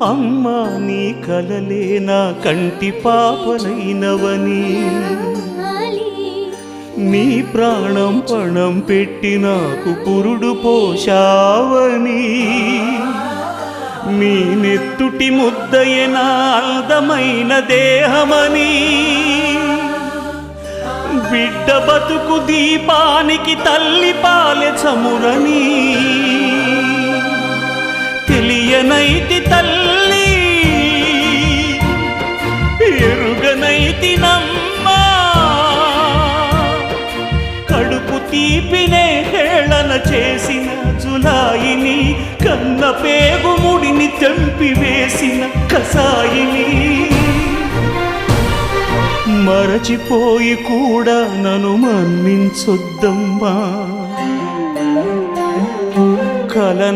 అమ్మా నీ కలలే నా కంటి పాపనైనవని, నీ ప్రాణం పణం పెట్టి నాకు పురుడు పోషావని, నీ నెత్తుటి ముద్దయే నా అందమైన దేహమని, బిడ్డ బతుకు దీపానికి తల్లి పాలె చమురని తెలియనైతి తల్లి, ఎరుగనైతి నమ్మా, కడుపు తీపినే హేళన చేసిన జులాయిని, కన్న పేగు ముడిని తెంపి వేసిన కసాయిని, మరచిపోయి కూడా నన్ను మన్నించొద్దమ్మా. కల